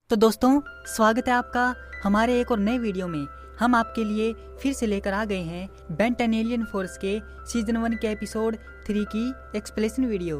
तो दोस्तों, स्वागत है आपका हमारे एक और नए वीडियो में। हम आपके लिए फिर से लेकर आ गए हैं बेन 10 एलियन फोर्स के सीजन 1 के एपिसोड 3 की एक्सप्लेनेशन वीडियो।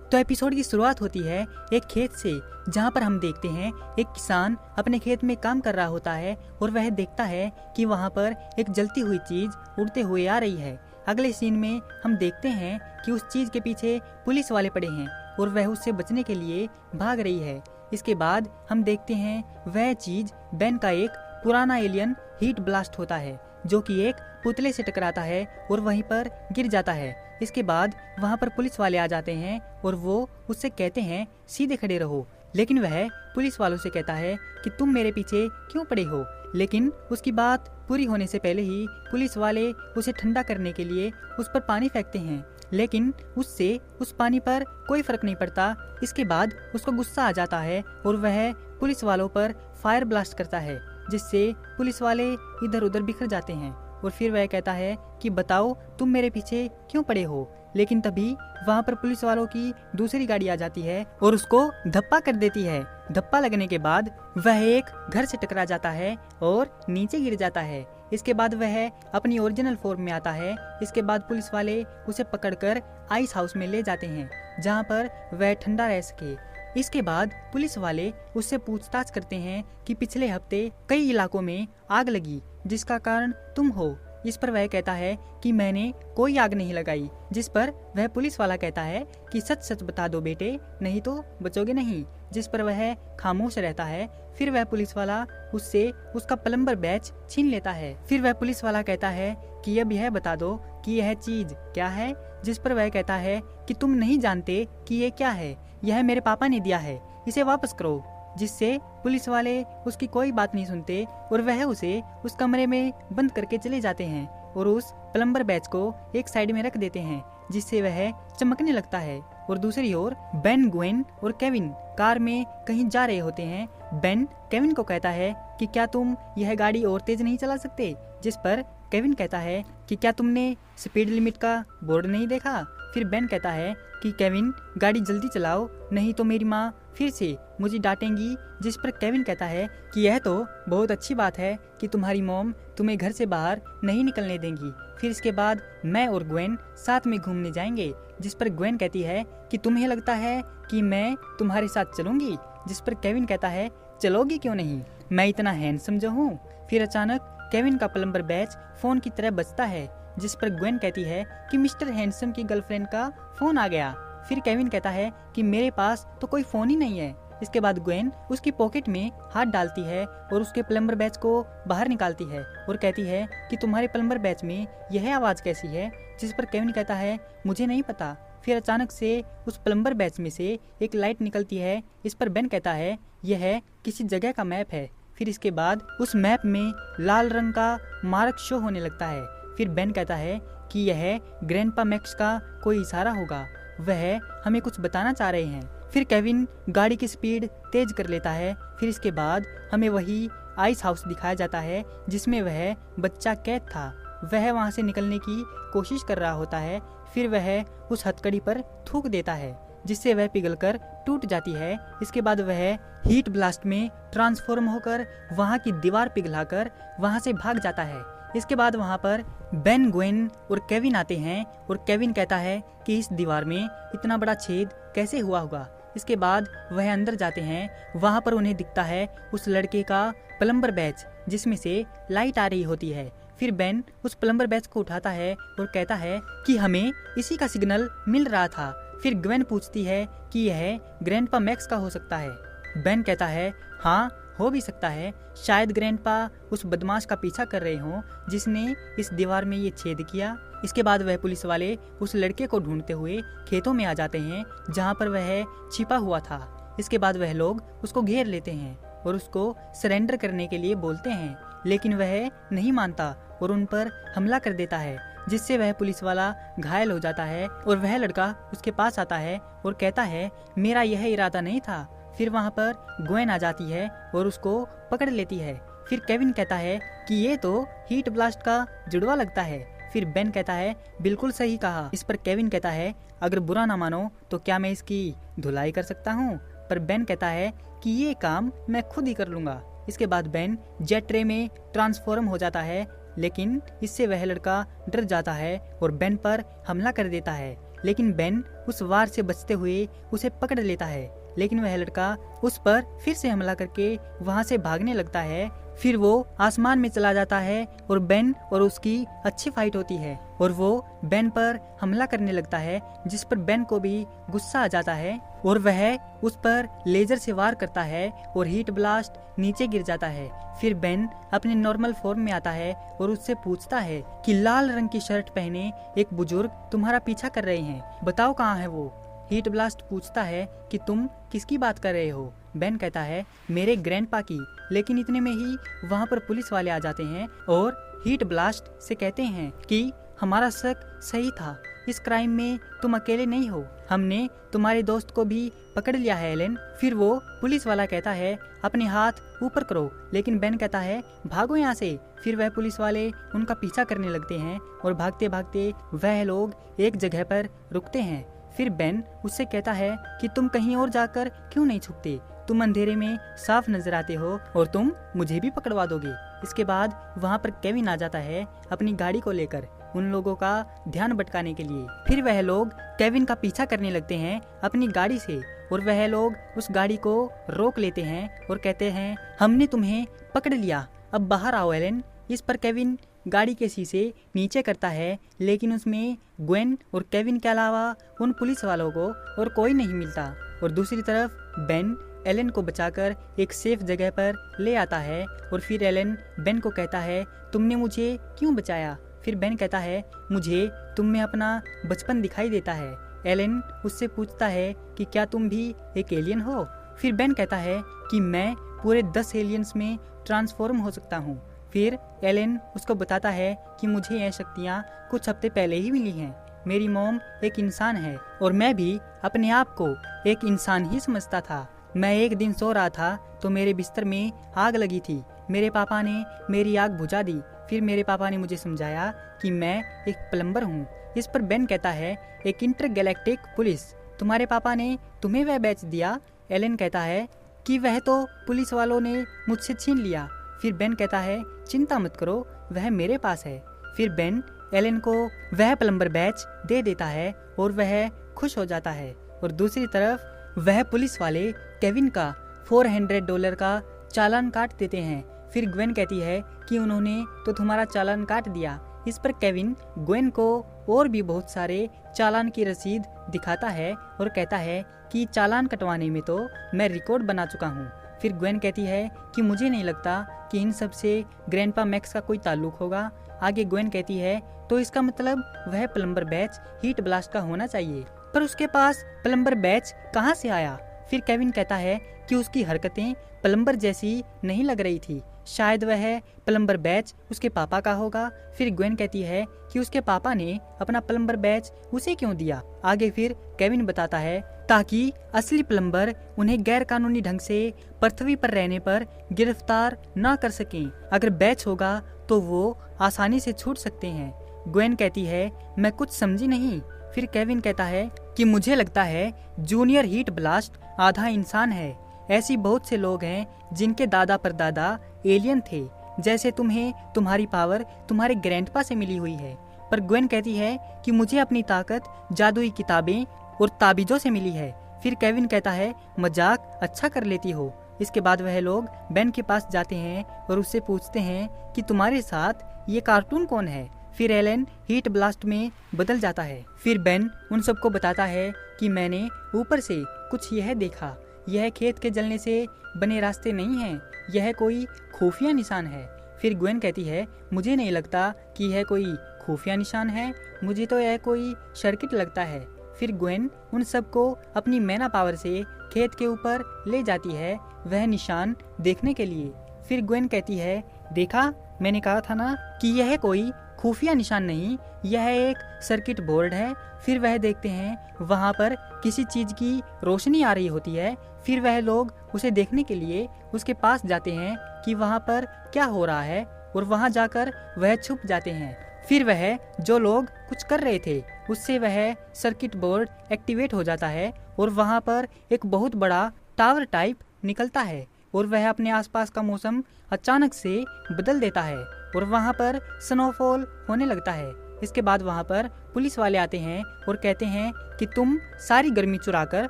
तो एपिसोड की शुरुआत होती है एक खेत से, जहां पर हम देखते हैं एक किसान अपने खेत में काम कर रहा होता है और वह देखता है कि वहां पर एक जलती हुई चीज उड़ते हुए आ रही है। अगले सीन में हम देखते हैं कि उस चीज के पीछे पुलिस वाले पड़े हैं और वह उससे बचने के लिए भाग रही है। इसके बाद हम देखते हैं वह चीज बेन का एक पुराना एलियन हीट ब्लास्ट होता है, जो कि एक पुतले से टकराता है और वहीं पर गिर जाता है। इसके बाद वहां पर पुलिस वाले आ जाते हैं और वो उससे कहते हैं सीधे खड़े रहो, लेकिन वह पुलिस वालों से कहता है कि तुम मेरे पीछे क्यों पड़े हो। लेकिन उसकी बात पूरी होने से पहले ही पुलिस वाले उसे ठंडा करने के लिए उस पर पानी फेंकते हैं, लेकिन उससे उस पानी पर कोई फर्क नहीं पड़ता। इसके बाद उसको गुस्सा आ जाता है और वह पुलिस वालों पर फायर ब्लास्ट करता है, जिससे पुलिस वाले इधर उधर बिखर जाते हैं। और फिर वह कहता है कि बताओ तुम मेरे पीछे क्यों पड़े हो। लेकिन तभी वहाँ पर पुलिस वालों की दूसरी गाड़ी आ जाती है और उसको धप्पा कर देती है। धप्पा लगने के बाद वह एक घर से टकरा जाता है और नीचे गिर जाता है। इसके बाद वह अपनी ओरिजिनल फॉर्म में आता है। इसके बाद पुलिस वाले उसे पकड़कर आइस हाउस में ले जाते हैं, जहाँ पर वह ठंडा रह सके। इसके बाद पुलिस वाले उससे पूछताछ करते हैं कि पिछले हफ्ते कई इलाकों में आग लगी, जिसका कारण तुम हो। इस पर वह कहता है कि मैंने कोई आग नहीं लगाई, जिस पर वह पुलिस वाला कहता है कि सच सच बता दो बेटे, नहीं तो बचोगे नहीं। जिस पर वह खामोश रहता है। फिर वह पुलिस वाला उससे उसका प्लम्बर बैच छीन लेता है। फिर वह पुलिस वाला कहता है कि अब यह बता दो कि यह चीज क्या है। जिस पर वह कहता है कि तुम नहीं जानते कि ये क्या है, यह मेरे पापा ने दिया है, इसे वापस करो। जिससे पुलिस वाले उसकी कोई बात नहीं सुनते और वह उसे उस कमरे में बंद करके चले जाते हैं और उस प्लम्बर बैच को एक साइड में रख देते हैं, जिससे वह चमकने लगता है। और दूसरी ओर बेन, ग्वेन और केविन कार में कहीं जा रहे होते हैं। बेन केविन को कहता है कि क्या तुम यह गाड़ी और तेज नहीं चला सकते। जिस पर केविन कहता है कि क्या तुमने स्पीड लिमिट का बोर्ड नहीं देखा। फिर बेन कहता है कि केविन गाड़ी जल्दी चलाओ, नहीं तो मेरी माँ फिर से मुझे डांटेंगी। जिस पर केविन कहता है कि यह तो बहुत अच्छी बात है कि तुम्हारी मॉम तुम्हें घर से बाहर नहीं निकलने देंगी। फिर इसके बाद मैं और ग्वेन साथ में घूमने जाएंगे। जिस पर ग्वेन कहती है कि तुम्हें लगता है कि मैं तुम्हारे साथ चलूंगी। जिस पर केविन कहता है चलोगी क्यों नहीं, मैं इतना हैंडसम जो हूँ। फिर अचानक केविन का प्लम्बर बैच फोन की तरह बजता है, जिस पर ग्वेन कहती है कि मिस्टर हैंडसम की गर्लफ्रेंड का फोन आ गया। फिर केविन कहता है कि मेरे पास तो कोई फोन ही नहीं है। इसके बाद ग्वेन उसकी पॉकेट में हाथ डालती है और उसके प्लम्बर बैच को बाहर निकालती है और कहती है कि तुम्हारे प्लम्बर बैच में यह आवाज कैसी है। जिस पर केविन कहता है मुझे नहीं पता। फिर अचानक से उस प्लम्बर बैच में से एक लाइट निकलती है। इस पर बेन कहता है यह किसी जगह का मैप है। फिर इसके बाद उस मैप में लाल रंग का मार्क शो होने लगता है। फिर बेन कहता है कि यह ग्रैंडपा मैक्स का कोई इशारा होगा, वह हमें कुछ बताना चाह रहे हैं। फिर केविन गाड़ी की स्पीड तेज कर लेता है। फिर इसके बाद हमें वही आइस हाउस दिखाया जाता है, जिसमें वह बच्चा कैद था। वह वहां से निकलने की कोशिश कर रहा होता है। फिर वह उस हथकड़ी पर थूक देता है, जिससे वह पिघलकर टूट जाती है। इसके बाद वह हीट ब्लास्ट में ट्रांसफॉर्म होकर वहां की दीवार पिघलाकर वहां से भाग जाता है। इसके बाद वहां पर बेन, ग्वेन और केविन आते हैं और केविन कहता है कि इस दीवार में इतना बड़ा छेद कैसे हुआ होगा। इसके बाद वह अंदर जाते हैं। वहां पर उन्हें दिखता है उस लड़के का प्लम्बर बैच, जिसमें से लाइट आ रही होती है। फिर बेन उस प्लम्बर बैच को उठाता है और कहता है कि हमें इसी का सिग्नल मिल रहा था। फिर ग्वेन पूछती है कि यह ग्रैंडपा मैक्स का हो सकता है। बेन कहता है हाँ, हो भी सकता है, शायद ग्रैंडपा उस बदमाश का पीछा कर रहे हों जिसने इस दीवार में ये छेद किया। इसके बाद वह पुलिस वाले उस लड़के को ढूंढते हुए खेतों में आ जाते हैं, जहां पर वह छिपा हुआ था। इसके बाद वह लोग उसको घेर लेते हैं और उसको सरेंडर करने के लिए बोलते हैं, लेकिन वह नहीं मानता और उन पर हमला कर देता है, जिससे वह पुलिस वाला घायल हो जाता है। और वह लड़का उसके पास आता है और कहता है मेरा यह इरादा नहीं था। फिर वहां पर ग्वेन आ जाती है और उसको पकड़ लेती है। फिर केविन कहता है कि ये तो हीट ब्लास्ट का जुड़वा लगता है। फिर बेन कहता है बिल्कुल सही कहा। इस पर केविन कहता है अगर बुरा ना मानो तो क्या मैं इसकी धुलाई कर सकता हूँ? पर बेन कहता है कि ये काम मैं खुद ही कर लूंगा। इसके बाद बेन जेट रे में ट्रांसफॉर्म हो जाता है, लेकिन इससे वह लड़का डर जाता है और बेन पर हमला कर देता है। लेकिन बेन उस वार से बचते हुए उसे पकड़ लेता है, लेकिन वह लड़का उस पर फिर से हमला करके वहां से भागने लगता है। फिर वो आसमान में चला जाता है और बेन और उसकी अच्छी फाइट होती है और वो बेन पर हमला करने लगता है, जिस पर बेन को भी गुस्सा आ जाता है और वह उस पर लेजर से वार करता है और हीट ब्लास्ट नीचे गिर जाता है। फिर बेन अपने नॉर्मल फॉर्म में आता है और उससे पूछता है कि लाल रंग की शर्ट पहने एक बुजुर्ग तुम्हारा पीछा कर रहे हैं, बताओ कहाँ है वो? हीट ब्लास्ट पूछता है कि तुम किसकी बात कर रहे हो? बेन कहता है मेरे ग्रैंडपा की। लेकिन इतने में ही वहाँ पर पुलिस वाले आ जाते हैं और हीट ब्लास्ट से कहते हैं कि हमारा शक सही था, इस क्राइम में तुम अकेले नहीं हो, हमने तुम्हारे दोस्त को भी पकड़ लिया है एलन। फिर वो पुलिस वाला कहता है अपने हाथ ऊपर करो, लेकिन बेन कहता है भागो यहाँ से। फिर वह पुलिस वाले उनका पीछा करने लगते हैं और भागते भागते वह लोग एक जगह पर रुकते हैं। फिर बेन उससे कहता है कि तुम कहीं और जाकर क्यों नहीं छुपते, तुम अंधेरे में साफ नजर आते हो और तुम मुझे भी पकड़वा दोगे। इसके बाद वहाँ पर केविन आ जाता है अपनी गाड़ी को लेकर उन लोगों का ध्यान भटकाने के लिए। फिर वह लोग केविन का पीछा करने लगते हैं अपनी गाड़ी से और वह लोग उस गाड़ी को रोक लेते हैं और कहते हैं हमने तुम्हें पकड़ लिया, अब बाहर आओ एलन। इस पर केविन गाड़ी के शीशे नीचे करता है, लेकिन उसमें ग्वेन और केविन के अलावा उन पुलिस वालों को और कोई नहीं मिलता। और दूसरी तरफ बेन एलन को बचाकर एक सेफ जगह पर ले आता है और फिर एलन बेन को कहता है तुमने मुझे क्यों बचाया? फिर बेन कहता है मुझे तुम में अपना बचपन दिखाई देता है। एलन उससे पूछता है कि क्या तुम भी एक एलियन हो? फिर बेन कहता है कि मैं पूरे 10 एलियंस में ट्रांसफॉर्म हो सकता हूँ। फिर एलन उसको बताता है कि मुझे यह शक्तियाँ कुछ हफ्ते पहले ही मिली हैं। मेरी मॉम एक इंसान है और मैं भी अपने आप को एक इंसान ही समझता था। मैं एक दिन सो रहा था तो मेरे बिस्तर में आग लगी थी। मेरे पापा ने मेरी आग बुझा दी। फिर मेरे पापा ने मुझे समझाया कि मैं एक प्लम्बर हूँ। इस पर बेन कहता है एक इंटरगैलेक्टिक पुलिस, तुम्हारे पापा ने तुम्हें वह बैच दिया? एलन कहता है कि वह तो पुलिस वालों ने मुझसे छीन लिया। फिर बेन कहता है चिंता मत करो, वह मेरे पास है। फिर बेन एलन को वह प्लम्बर बैच दे देता है और वह खुश हो जाता है। और दूसरी तरफ वह पुलिस वाले केविन का $400 का चालान काट देते हैं। फिर ग्वेन कहती है कि उन्होंने तो तुम्हारा चालान काट दिया। इस पर केविन ग्वेन को और भी बहुत सारे चालान की रसीद दिखाता है और कहता है कि चालान कटवाने में तो मैं रिकॉर्ड बना चुका हूँ। फिर ग्वेन कहती है कि मुझे नहीं लगता कि इन सब से ग्रैंडपा मैक्स का कोई ताल्लुक होगा। आगे ग्वेन कहती है तो इसका मतलब वह प्लम्बर बैच हीट ब्लास्ट का होना चाहिए, पर उसके पास प्लम्बर बैच कहाँ से आया? फिर केविन कहता है कि उसकी हरकतें प्लम्बर जैसी नहीं लग रही थी, शायद वह प्लम्बर बैच उसके पापा का होगा। फिर ग्वेन कहती है कि उसके पापा ने अपना प्लम्बर बैच उसे क्यों दिया। आगे फिर केविन बताता है ताकि असली प्लम्बर उन्हें गैर कानूनी ढंग से पृथ्वी पर रहने पर गिरफ्तार न कर सकें। अगर बैच होगा तो वो आसानी से छूट सकते हैं। ग्वेन कहती है मैं कुछ समझी नहीं। फिर केविन कहता है कि मुझे लगता है जूनियर हीट ब्लास्ट आधा इंसान है। ऐसी बहुत से लोग हैं जिनके दादा परदादा एलियन थे, जैसे तुम्हें तुम्हारी पावर तुम्हारे ग्रैंडपा से मिली हुई है। पर ग्वेन कहती है कि मुझे अपनी ताकत जादुई किताबें और ताबीजों से मिली है। फिर केविन कहता है मजाक अच्छा कर लेती हो। इसके बाद वह लोग बेन के पास जाते हैं और उससे पूछते हैं कि तुम्हारे साथ ये कार्टून कौन है। फिर एलन हीट ब्लास्ट में बदल जाता है। फिर बेन उन सबको बताता है कि मैंने ऊपर से कुछ यह देखा, यह खेत के जलने से बने रास्ते नहीं हैं, यह कोई खुफिया निशान है। फिर ग्वेन कहती है मुझे नहीं लगता कि यह कोई खुफिया निशान है, मुझे तो यह कोई सर्किट लगता है। फिर ग्वेन उन सबको अपनी मैना पावर से खेत के ऊपर ले जाती है वह निशान देखने के लिए। फिर ग्वेन कहती है देखा, मैंने कहा था ना कि यह कोई खुफिया निशान नहीं, यह एक सर्किट बोर्ड है। फिर वह देखते हैं वहाँ पर किसी चीज की रोशनी आ रही होती है। फिर वह लोग उसे देखने के लिए उसके पास जाते हैं कि वहाँ पर क्या हो रहा है और वहाँ जाकर वह छुप जाते हैं। फिर वह जो लोग कुछ कर रहे थे उससे वह सर्किट बोर्ड एक्टिवेट हो जाता है और वहाँ पर एक बहुत बड़ा टावर टाइप निकलता है और वह अपने आसपास का मौसम अचानक से बदल देता है और वहाँ पर स्नोफॉल होने लगता है। इसके बाद वहाँ पर पुलिस वाले आते हैं और कहते हैं कि तुम सारी गर्मी चुराकर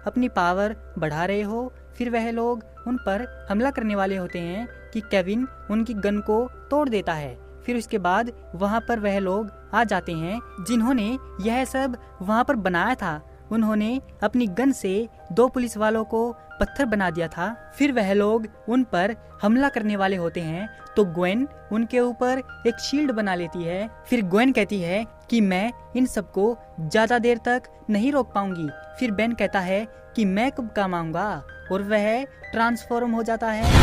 अपनी पावर बढ़ा रहे हो। फिर वह लोग उन पर हमला करने वाले होते हैं कि केविन उनकी गन को तोड़ देता है। फिर उसके बाद वहाँ पर वह लोग आ जाते हैं जिन्होंने यह सब वहाँ पर बनाया था। उन्होंने अपनी गन से 2 पुलिस वालों को पत्थर बना दिया था। फिर वह लोग उन पर हमला करने वाले होते हैं तो ग्वेन उनके ऊपर एक शील्ड बना लेती है। फिर ग्वेन कहती है कि मैं इन सबको ज्यादा देर तक नहीं रोक पाऊंगी। फिर बेन कहता है कि मैं कब काम आऊंगा और वह ट्रांसफॉर्म हो जाता है।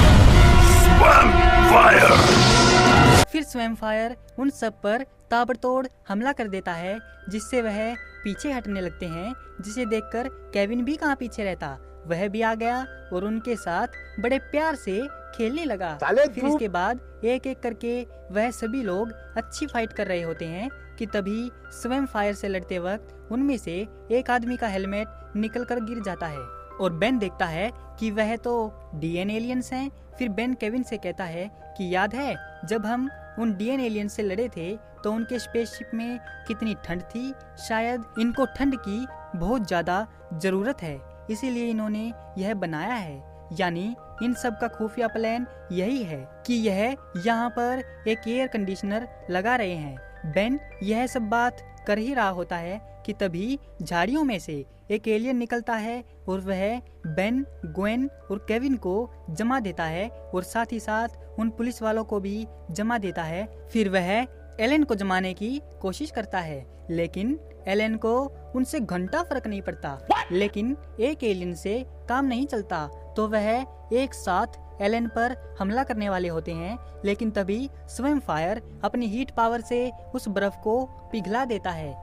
फिर स्वयं फायर उन सब पर ताबड़तोड़ हमला कर देता है जिससे वह पीछे हटने लगते हैं, जिसे देखकर केविन भी कहाँ पीछे रहता, वह भी आ गया और उनके साथ बड़े प्यार से खेलने लगा। फिर इसके बाद एक एक करके वह सभी लोग अच्छी फाइट कर रहे होते हैं कि तभी स्वयं फायर से लड़ते वक्त उनमें से एक आदमी का हेलमेट निकलकर गिर जाता है और बेन देखता है कि वह तो डीएन एलियंस हैं। फिर बेन केविन से कहता है कि याद है जब हम उन डीएन एलियन से लड़े थे तो उनके स्पेसशिप में कितनी ठंड थी, शायद इनको ठंड की बहुत ज्यादा जरूरत है, इसीलिए इन्होंने यह बनाया है। यानी इन सब का खुफिया प्लान यही है कि यह यहाँ पर एक एयर कंडीशनर लगा रहे हैं। बेन यह सब बात कर ही रहा होता है कि तभी झाड़ियों में से एक एलियन निकलता है और वह बेन, ग्वेन और केविन को जमा देता है और साथ ही साथ उन पुलिस वालों को भी जमा देता है। फिर वह एलेन को जमाने की कोशिश करता है लेकिन एलेन को उनसे घंटा फर्क नहीं पड़ता। लेकिन एक एलियन से काम नहीं चलता तो वह एक साथ एलेन पर हमला करने वाले होते हैं, लेकिन तभी स्वयं फायर अपनी हीट पावर से उस बर्फ को पिघला देता है।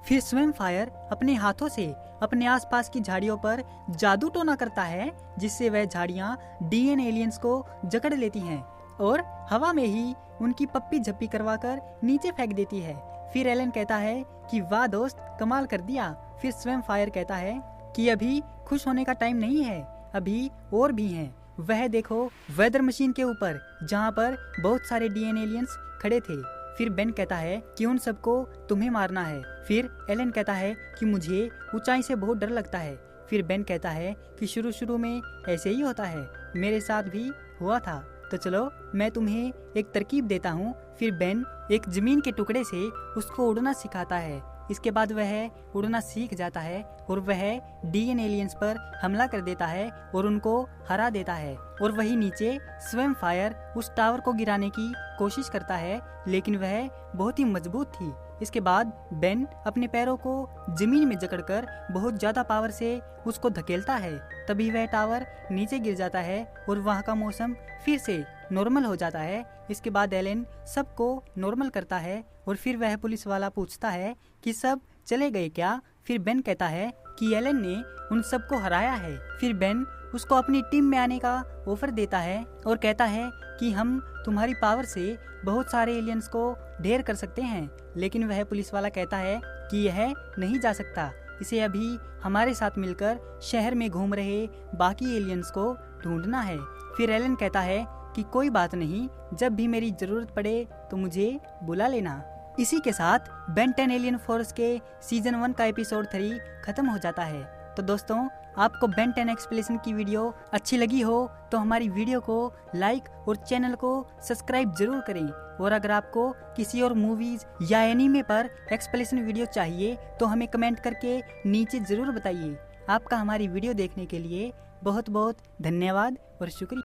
फिर स्वयं फायर अपने हाथों से अपने आसपास की झाड़ियों पर जादू टोना करता है जिससे वह झाड़ियां डीएन एलियंस को जकड़ लेती हैं और हवा में ही उनकी पप्पी झप्पी करवाकर नीचे फेंक देती है। फिर एलेन कहता है कि वाह दोस्त, कमाल कर दिया। फिर स्वयं फायर कहता है कि अभी खुश होने का टाइम नहीं है, अभी और भी हैं। वह देखो वेदर मशीन के ऊपर जहाँ पर बहुत सारे डीएन एलियंस खड़े थे। फिर बेन कहता है कि उन सबको तुम्हें मारना है। फिर एलेन कहता है कि मुझे ऊंचाई से बहुत डर लगता है। फिर बेन कहता है कि शुरू में ऐसे ही होता है, मेरे साथ भी हुआ था, तो चलो मैं तुम्हें एक तरकीब देता हूँ। फिर बेन एक जमीन के टुकड़े से उसको उड़ना सिखाता है। इसके बाद वह उड़ना सीख जाता है और वह डीएन एलियंस पर हमला कर देता है और उनको हरा देता है। और वही नीचे स्वयं फायर उस टावर को गिराने की कोशिश करता है लेकिन वह बहुत ही मजबूत थी। इसके बाद बेन अपने पैरों को जमीन में जकड़कर बहुत ज्यादा पावर से उसको धकेलता है। तभी वह टावर नीचे गिर जाता है और वहाँ का मौसम फिर से नॉर्मल हो जाता है। इसके बाद एलेन सबको नॉर्मल करता है और फिर वह पुलिस वाला पूछता है कि सब चले गए क्या। फिर बेन कहता है कि एलेन ने उन सबको हराया है। फिर बेन उसको अपनी टीम में आने का ऑफर देता है और कहता है कि हम तुम्हारी पावर से बहुत सारे एलियंस को ढेर कर सकते हैं, लेकिन वह पुलिस वाला कहता है कि यह नहीं जा सकता, इसे अभी हमारे साथ मिलकर शहर में घूम रहे बाकी एलियंस को ढूंढना है। फिर एलेन कहता है कि कोई बात नहीं, जब भी मेरी जरूरत पड़े तो मुझे बुला लेना। इसी के साथ बेन 10 एलियन फोर्स के सीजन 1 का एपिसोड 3 खत्म हो जाता है। तो दोस्तों, आपको बेन 10 एक्सप्लेनेशन की वीडियो अच्छी लगी हो तो हमारी वीडियो को लाइक और चैनल को सब्सक्राइब जरूर करें। और अगर आपको किसी और मूवीज या एनीमे पर एक्सप्लेनेशन वीडियो चाहिए तो हमें कमेंट करके नीचे जरूर बताइए। आपका हमारी वीडियो देखने के लिए बहुत बहुत धन्यवाद और शुक्रिया।